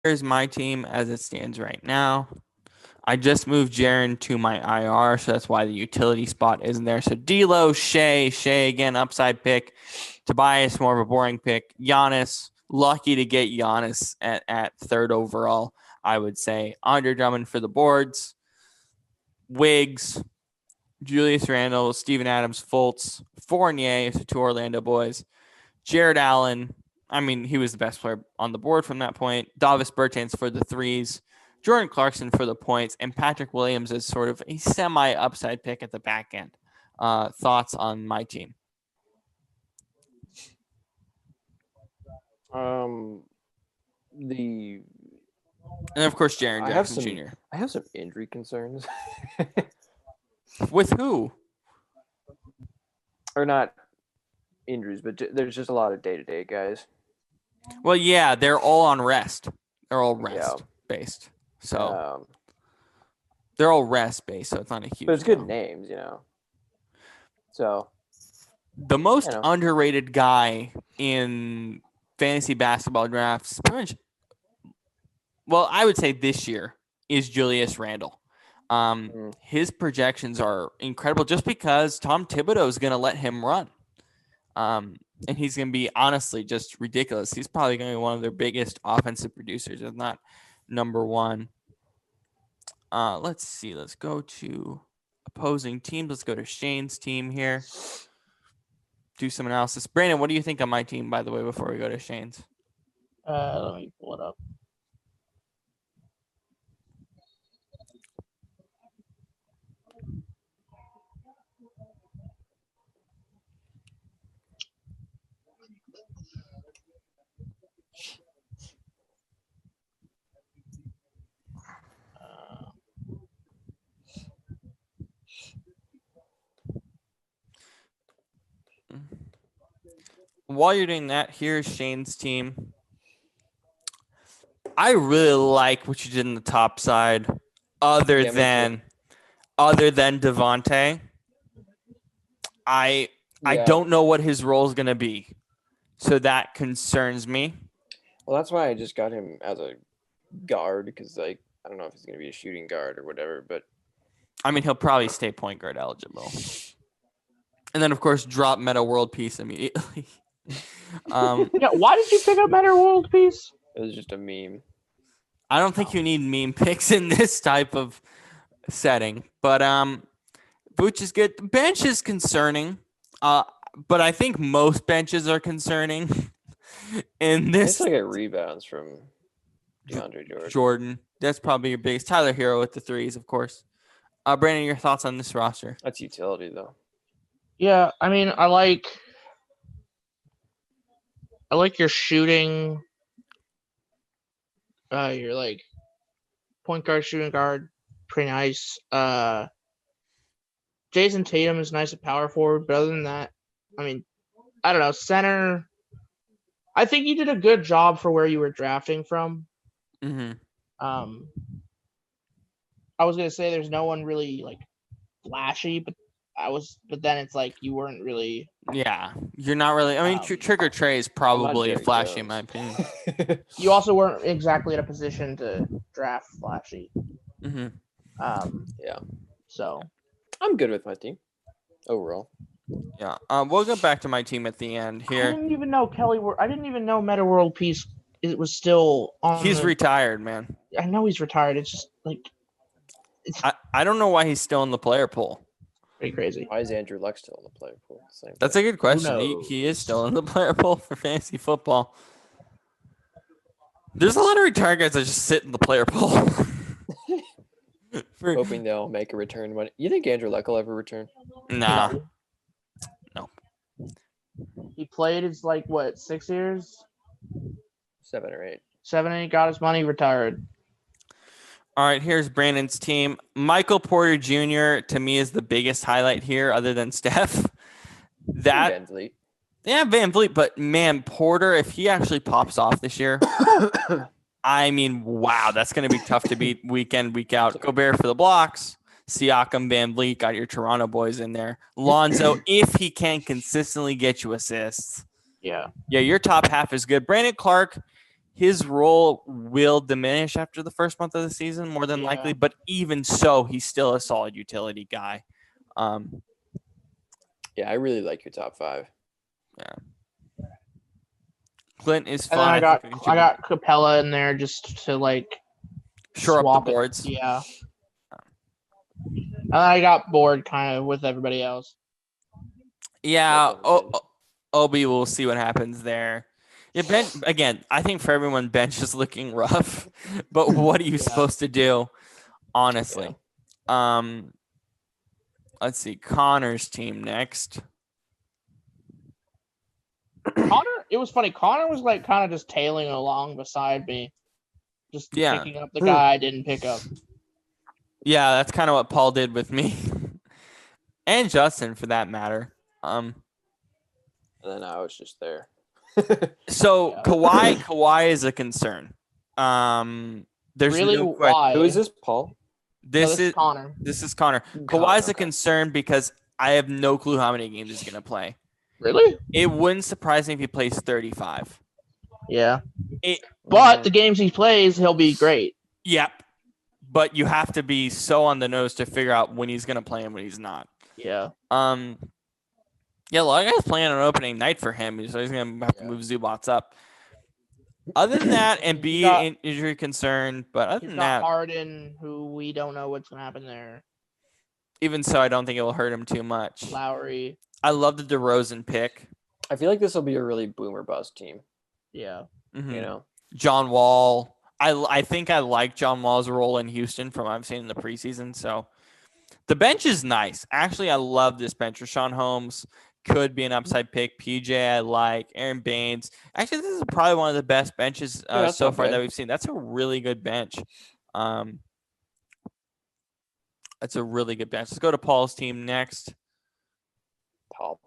Here's my team as it stands right now. I just moved Jaron to my IR, so that's why the utility spot isn't there. So D'Lo, Shea again, upside pick. Tobias, more of a boring pick. Giannis, lucky to get Giannis at third overall, I would say. Andre Drummond for the boards. Wiggs, Julius Randle, Steven Adams, Fultz, Fournier, so two Orlando boys. Jared Allen, I mean, he was the best player on the board from that point. Davis Bertans for the threes. Jordan Clarkson for the points. And Patrick Williams is sort of a semi-upside pick at the back end. Thoughts on my team? And of course, Jaren Jackson Jr. I have some injury concerns. With who? Or not injuries, but there's just a lot of day-to-day guys. Well, yeah, they're all on rest. They're all rest-based. So they're all rest-based, so it's not a huge But it's good names, So the most underrated guy in fantasy basketball drafts, well, I would say this year, is Julius Randle. His projections are incredible just because Tom Thibodeau is going to let him run. And he's going to be, honestly, just ridiculous. He's probably going to be one of their biggest offensive producers, if not number one. Let's see. Let's go to opposing teams. Let's go to Shane's team here. Do some analysis. Brandon, what do you think of my team, by the way, before we go to Shane's? Let me pull it up. While you're doing that, here's Shane's team. I really like what you did in the top side, other than Devontae. I don't know what his role is going to be, so that concerns me. Well, that's why I just got him as a guard because, I don't know if he's going to be a shooting guard or whatever, but I mean, he'll probably stay point guard eligible, and then of course drop Meta World Peace immediately. Why did you pick up Meta World Peace? It was just a meme. I don't think you need meme picks in this type of setting, but Vooch is good. The bench is concerning, but I think most benches are concerning. In this, it's like a rebounds from DeAndre Jordan. That's probably your biggest. Tyler Hero with the threes, of course. Brandon, your thoughts on this roster? That's utility, though. Yeah, I mean, I like your shooting. You're like point guard, shooting guard, pretty nice. Jason Tatum is nice at power forward, but other than that, I mean, I don't know. Center, I think you did a good job for where you were drafting from. Mm-hmm. I was gonna say there's no one really like flashy, but then it's like you weren't really. Yeah, you're not really. I mean, Trigger Trey is probably flashy in my opinion. You also weren't exactly in a position to draft flashy. Mm-hmm. Yeah. So I'm good with my team overall. Yeah. We'll go back to my team at the end here. I didn't even know I didn't even know Meta World Peace. It was still on. He's retired, man. I know he's retired. It's just like. I don't know why he's still in the player pool. Pretty crazy. Why is Andrew Luck still in the player pool? That's a good question. He is still in the player pool for fantasy football. There's a lot of retired guys that just sit in the player pool. Hoping they'll make a return. You think Andrew Luck will ever return? Nah. No. He played his 6 years? 7 or 8. 7 and 8, got his money, retired. All right, here's Brandon's team. Michael Porter Jr. to me is the biggest highlight here, other than Steph. Van Vliet. Yeah, Van Vliet, but man, Porter, if he actually pops off this year, I mean, wow, that's going to be tough to beat week in, week out. Gobert for the blocks. Siakam, Van Vliet, got your Toronto boys in there. Lonzo, if he can consistently get you assists. Yeah. Yeah, your top half is good. Brandon Clark, his role will diminish after the first month of the season, more than likely. But even so, he's still a solid utility guy. Yeah, I really like your top 5. Yeah. Clint is And then fun. I got Capella in there just to like shore up swap the boards. Yeah. And I got bored kind of with everybody else. Yeah. Obi, we'll see what happens there. Yeah, again, I think for everyone, bench is looking rough. But what are you supposed to do? Honestly. Yeah. Let's see. Connor's team next. Connor, it was funny. Connor was like kind of just tailing along beside me. Just picking up the guy I didn't pick up. Yeah, that's kind of what Paul did with me. And Justin, for that matter. And then I was just there. So Kawhi is a concern. There's really no question. why? Who is this, Paul? This is Connor. This is Connor. Kawhi's a concern because I have no clue how many games he's gonna play. Really? It wouldn't surprise me if he plays 35. Yeah. But the games he plays, he'll be great. Yep. But you have to be so on the nose to figure out when he's gonna play and when he's not. Yeah. Yeah, a lot of guys playing on opening night for him, so he's gonna have to move Zubats up. Other than that, and be injury concern, but other than that, Harden, who we don't know what's gonna happen there. Even so, I don't think it will hurt him too much. Lowry. I love the DeRozan pick. I feel like this will be a really boomer bust team. Yeah. Mm-hmm. You know, John Wall. I think I like John Wall's role in Houston from what I've seen in the preseason. So the bench is nice. Actually, I love this bench. Rashawn Holmes could be an upside pick. PJ, I like. Aaron Baines. Actually, this is probably one of the best benches so far that we've seen. That's a really good bench. That's a really good bench. Let's go to Paul's team next. Paul.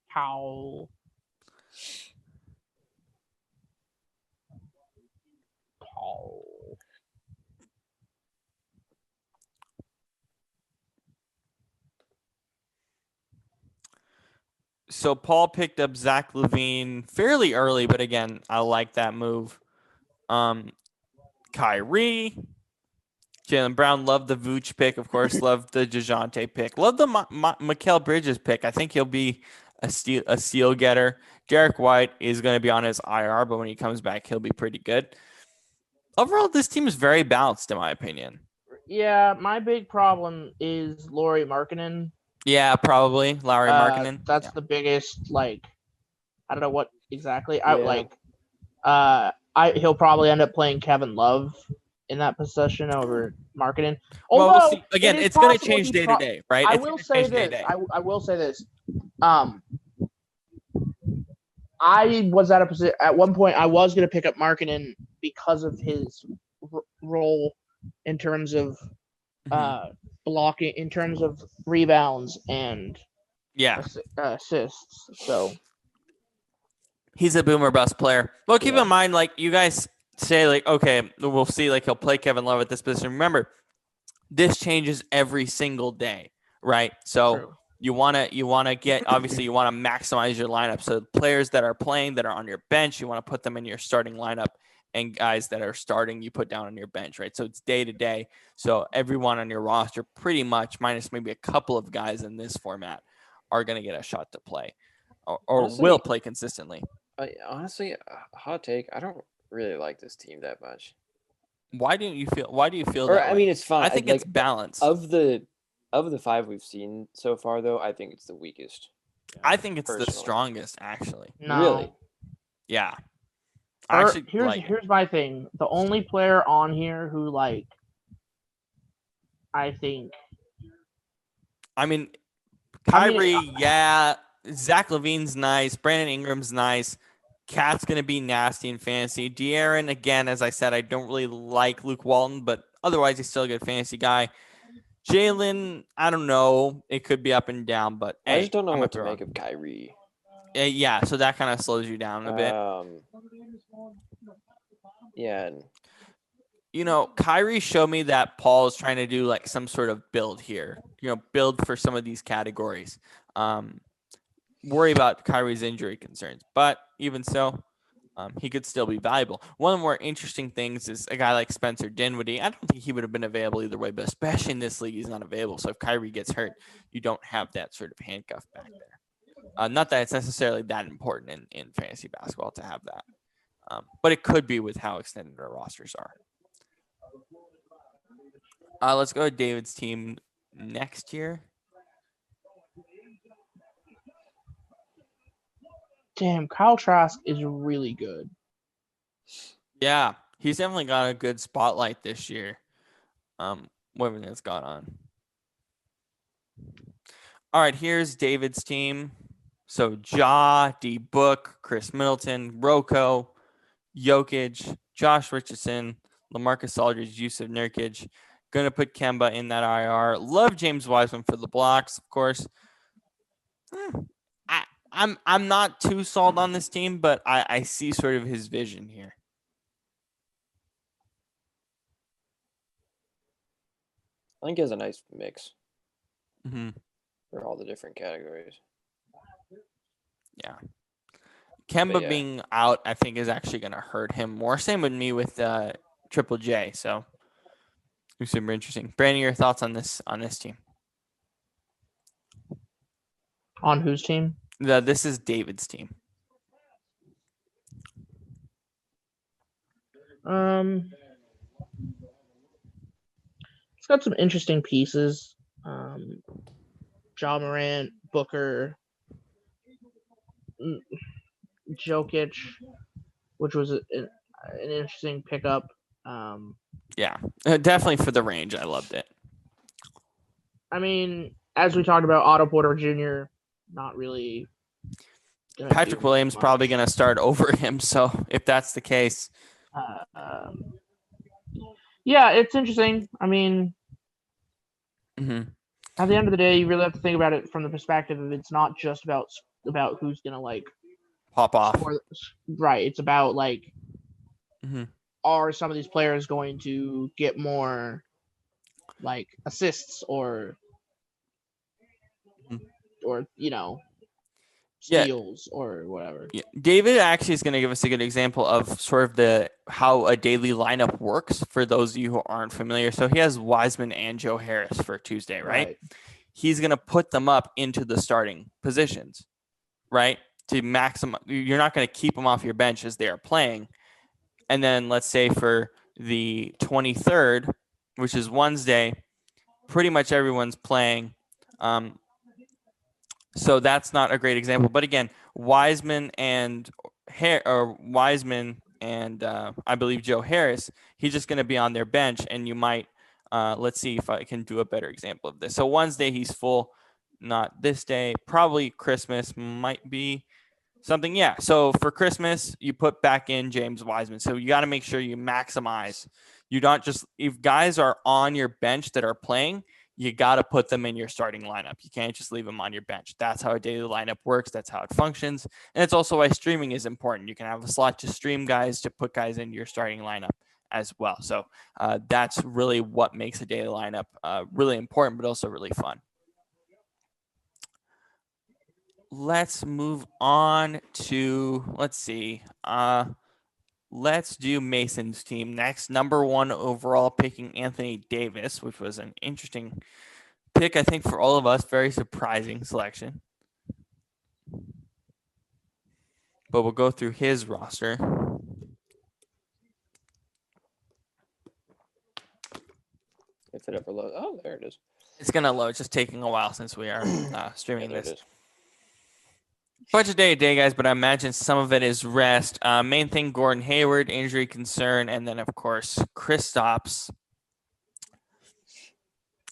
How? Paul. So Paul picked up Zach LaVine fairly early, but again, I like that move. Kyrie, Jaylen Brown, loved the Vooch pick, of course, loved the DeJounte pick, loved the Mikal Bridges pick. I think he'll be a steal getter. Derek White is going to be on his IR, but when he comes back, he'll be pretty good. Overall, this team is very balanced, in my opinion. Yeah, my big problem is Lauri Markkanen. Yeah, probably Lauri Markkanen. That's the biggest. Like, I don't know what exactly. He'll probably end up playing Kevin Love in that possession over Markkanen. Although, well, we'll see. Again, it's going to change day to day, right? I will say this. I will say this. I was at a position at one point. I was going to pick up Markkanen because of his role in terms of blocking, in terms of rebounds and assists. So he's a boomer bust player. Well, keep in mind, like you guys say, like okay, we'll see. Like he'll play Kevin Love at this position. Remember, this changes every single day, right? So. True. You want to get, obviously you want to maximize your lineup. So the players that are playing, that are on your bench, you want to put them in your starting lineup, and guys that are starting, you put down on your bench, right? So it's day to day. So everyone on your roster pretty much, minus maybe a couple of guys in this format, are going to get a shot to play or honestly, will play consistently. Honestly, hot take, I don't really like this team that much. Why do you feel that way? I mean, it's fine. I think it's balance. Of the 5 we've seen so far, though, I think it's the weakest. I think it's the strongest, actually. No. Really? Yeah. Here's my thing. The only player on here who, like, I mean, Kyrie, Zach LaVine's nice. Brandon Ingram's nice. Cat's going to be nasty in fantasy. De'Aaron, again, as I said, I don't really like Luke Walton, but otherwise he's still a good fantasy guy. Jalen, I don't know. It could be up and down, but I just don't know what to make of Kyrie. Yeah, so that kind of slows you down a bit. Yeah. You know, Kyrie showed me that Paul is trying to do like some sort of build here. You know, build for some of these categories. Worry about Kyrie's injury concerns, but even so, he could still be valuable. One of the more interesting things is a guy like Spencer Dinwiddie. I don't think he would have been available either way, but especially in this league, he's not available. So if Kyrie gets hurt, you don't have that sort of handcuff back there. Not that it's necessarily that important in fantasy basketball to have that, but it could be with how extended our rosters are. Let's go to David's team next year. Damn, Kyle Trask is really good. Yeah, he's definitely got a good spotlight this year. Whatever that's got on. All right, here's David's team. So Ja, D Book, Chris Middleton, Rocco, Jokic, Josh Richardson, LaMarcus Aldridge, Yusuf Nurkic. Gonna put Kemba in that IR. Love James Wiseman for the blocks, of course. I'm not too sold on this team, but I see sort of his vision here. I think he has a nice mix Mm-hmm. for all the different categories. Yeah. Kemba yeah. being out, I think, is actually going to hurt him more. Same with me with Triple J. So it's super interesting. Brandon, your thoughts on this team? On whose team? This is David's team. It's got some interesting pieces. Ja Morant, Booker, Jokic, which was an interesting pickup. Yeah, definitely for the range. I loved it. I mean, as we talked about, Otto Porter Jr., not really. Patrick Williams probably going to start over him. So if that's the case. Yeah, it's interesting. I mean, at the end of the day, you really have to think about it from the perspective of it's not just about who's going to, like, pop off. Right. It's about, like, are some of these players going to get more, like, assists or you know, steals or whatever. Yeah. David actually is going to give us a good example of sort of how a daily lineup works for those of you who aren't familiar. So he has Wiseman and Joe Harris for Tuesday, right? He's going to put them up into the starting positions, right? To maximize. You're not going to keep them off your bench as they are playing. And then let's say for the 23rd, which is Wednesday, pretty much everyone's playing. So that's not a great example. But again, Wiseman and I believe Joe Harris, he's just going to be on their bench, and you might let's see if I can do a better example of this. So Wednesday he's full, not this day. Probably Christmas might be something. Yeah. So for Christmas, you put back in James Wiseman. So you got to make sure you maximize. You don't just, if guys are on your bench that are playing, you got to put them in your starting lineup. You can't just leave them on your bench. That's how a daily lineup works. That's how it functions. And it's also why streaming is important. You can have a slot to stream guys, to put guys into your starting lineup as well. So that's really what makes a daily lineup really important, but also really fun. Let's move on to, let's see. Let's do Mason's team next. Number 1 overall, picking Anthony Davis, which was an interesting pick, I think, for all of us. Very surprising selection. But we'll go through his roster. If it ever loads. Oh, there it is. It's going to load. It's just taking a while since we are streaming this. Bunch of day-to-day guys, but I imagine some of it is rest. Main thing, Gordon Hayward, injury concern, and then, of course, Kristaps.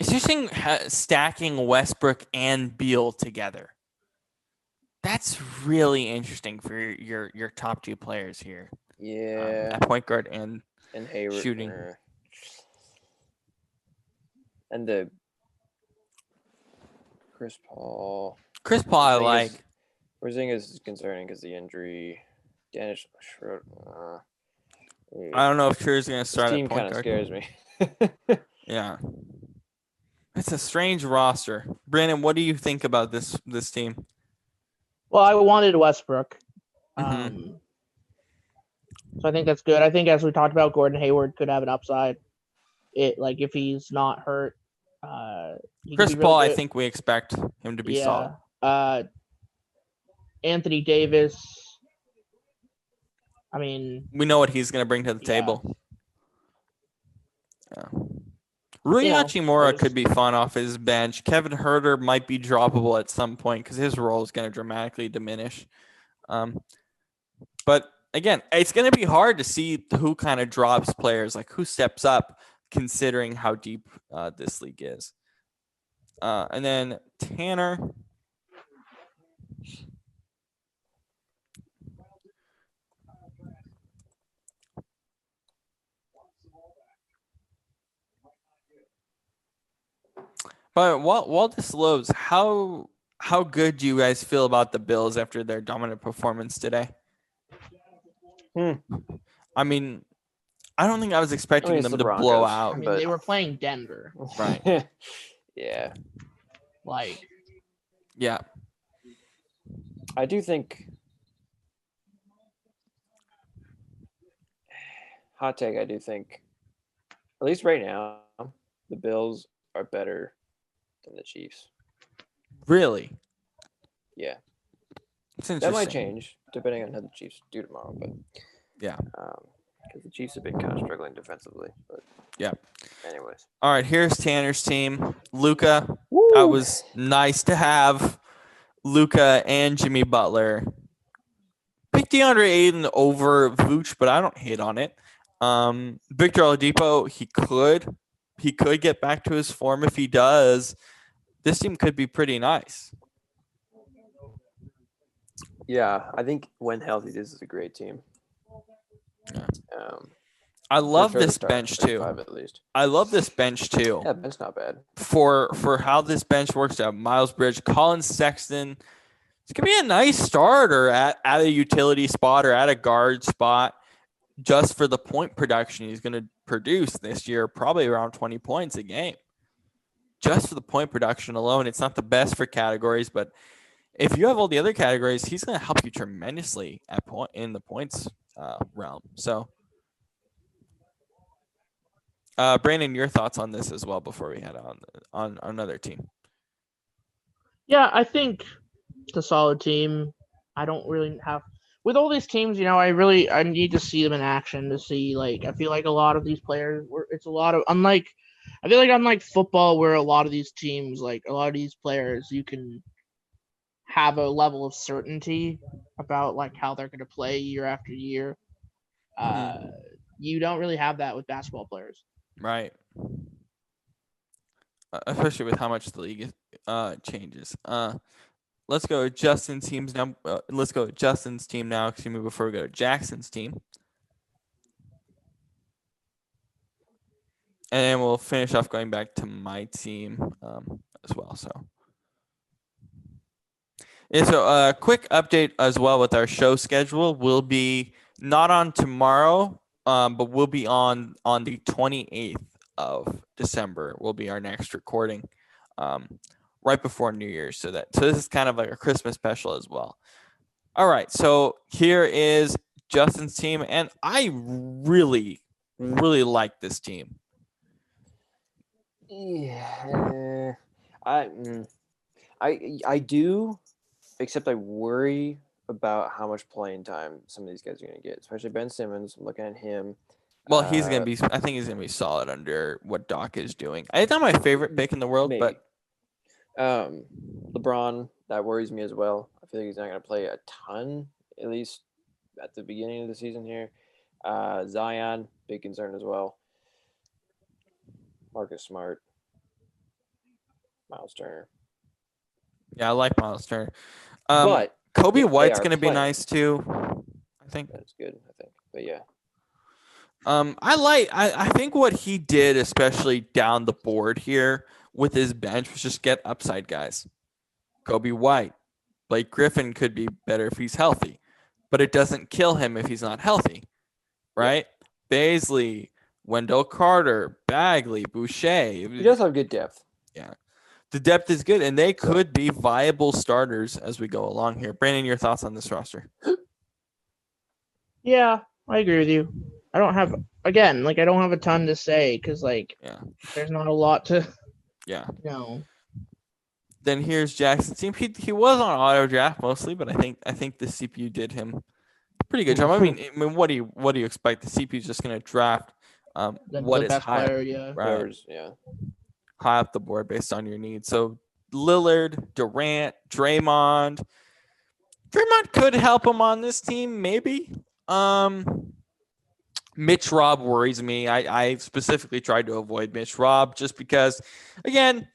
It's interesting stacking Westbrook and Beal together. That's really interesting for your top 2 players here. Yeah. At point guard and Hayward shooting. And the Chris Paul, I like. Porzingis is concerning because the injury. Dennis Schroeder. I don't know if Schroeder's going to start this team at point kind of guard. scares me. Yeah. It's a strange roster. Brandon, what do you think about this team? Well, I wanted Westbrook. So I think that's good. I think as we talked about, Gordon Hayward could have an upside. If he's not hurt, he could Chris be really Paul, I good. think we expect him to be solid. Anthony Davis. I mean, We know what he's going to bring to the table. Yeah. Rui Hachimura could be fun off his bench. Kevin Huerter might be droppable at some point because his role is going to dramatically diminish. But again, it's going to be hard to see who kind of drops players, like who steps up, considering how deep this league is. And then Tanner. But while this loads, how good do you guys feel about the Bills after their dominant performance today? I mean, I don't think I was expecting them to blow out. I mean, they were playing Denver. Right. Yeah. Yeah. I do think hot take, I do think at least right now the Bills are better than the Chiefs. Really? Yeah. It's interesting. That might change depending on how the Chiefs do tomorrow, but yeah. Because the Chiefs have been kind of struggling defensively. But yeah. Anyways. All right, here's Tanner's team. Luka. That was nice to have. Luka and Jimmy Butler. Pick DeAndre Ayton over Vooch, but I don't hate on it. Victor Oladipo, he could get back to his form. If he does, this team could be pretty nice. Yeah, I think when healthy, this is a great team. Yeah. I love this bench too. At least. I love this bench too. Yeah, bench not bad. For how this bench works out. Miles Bridges, Colin Sexton. It's gonna be a nice starter at a utility spot or at a guard spot. Just for the point production he's gonna produce this year, probably around 20 points a game. Just for the point production alone, it's not the best for categories, but if you have all the other categories, he's gonna help you tremendously in the points realm. So. Brandon, your thoughts on this as well before we head on another team. Yeah, I think it's a solid team. I don't really have with all these teams, I need to see them in action to see I feel like a lot of these players it's a lot of unlike football where a lot of these teams, a lot of these players, you can have a level of certainty about how they're going to play year after year. You don't really have that with basketball players. Right. Especially with how much the league changes. Let's go with Justin's teams now. Let's go with Justin's team now. Before we go to Jackson's team. And then we'll finish off going back to my team as well. So a quick update as well with our show schedule. We'll be not on tomorrow, but we'll be on the 28th of December. Will be our next recording, right before New Year's. So this is kind of like a Christmas special as well. All right, so here is Justin's team, and I really, really like this team. Yeah, I do, except I worry about how much playing time some of these guys are going to get, especially Ben Simmons. I'm looking at him. Well, he's going to be. I think he's going to be solid under what Doc is doing. It's not my favorite pick in the world, maybe. But LeBron, that worries me as well. I feel like he's not going to play a ton, at least at the beginning of the season here. Zion, big concern as well. Marcus Smart, Miles Turner. Yeah, I like Miles Turner. But Kobe White's going to be nice too. I think that's good. I think, but yeah. I think what he did, especially down the board here with his bench, was just get upside guys. Kobe White, Blake Griffin could be better if he's healthy, but it doesn't kill him if he's not healthy, right? Yeah. Baisley, Wendell Carter, Bagley, Boucher. He does have good depth. Yeah. The depth is good, and they could be viable starters as we go along here. Brandon, your thoughts on this roster? Yeah, I agree with you. I don't have I don't have a ton to say because Yeah. there's not a lot to Yeah. know. Then here's Jackson's team. He was on auto draft mostly, but I think the CPU did him a pretty good job. I mean, what do you expect? The CPU is just going to draft what The is best high, player, yeah. right? Yeah. High up the board based on your needs. So Lillard, Durant, Draymond. Draymond could help him on this team, maybe. Mitch Robb worries me. I specifically tried to avoid Mitch Robb just because, again,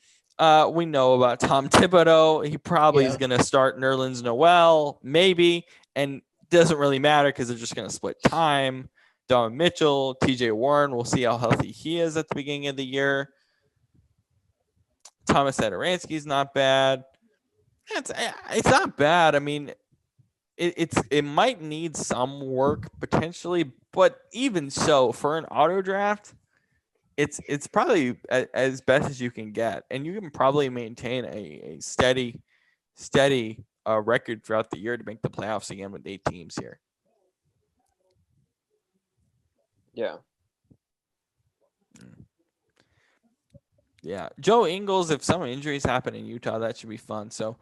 we know about Tom Thibodeau. He probably is going to start Nerlens Noel, maybe, and doesn't really matter because they're just going to split time. Donovan Mitchell, TJ Warren, we'll see how healthy he is at the beginning of the year. Thomas Satoransky's not bad. It's not bad. I mean, it might need some work potentially, but even so, for an auto draft, it's probably as best as you can get, and you can probably maintain a steady record throughout the year to make the playoffs again with 8 teams here. Yeah. Yeah, Joe Ingles. If some injuries happen in Utah, that should be fun. So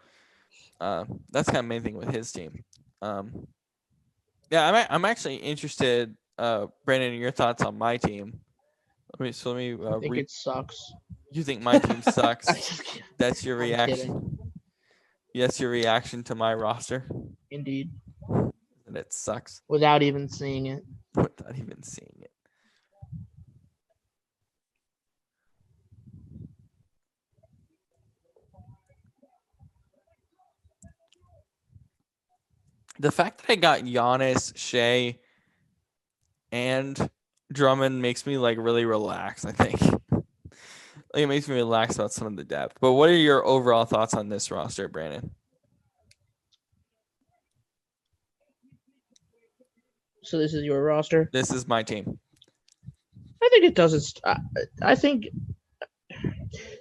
that's kind of main thing with his team. Yeah, I'm actually interested, Brandon, in your thoughts on my team. I think it sucks. You think my team sucks? That's your I'm reaction. kidding. Yes, your reaction to my roster. Indeed. And it sucks. Without even seeing it. Without even seeing it. The fact that I got Giannis, Shea, and Drummond makes me really relax, I think. It makes me relax about some of the depth. But what are your overall thoughts on this roster, Brandon? So this is your roster? This is my team. I think it doesn't. I think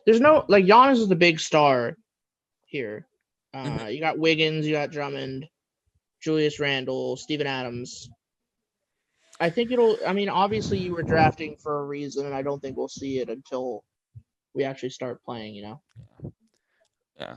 there's no Giannis is the big star here. You got Wiggins, you got Drummond, Julius Randle, Steven Adams. I think obviously you were drafting for a reason, and I don't think we'll see it until we actually start playing, Yeah.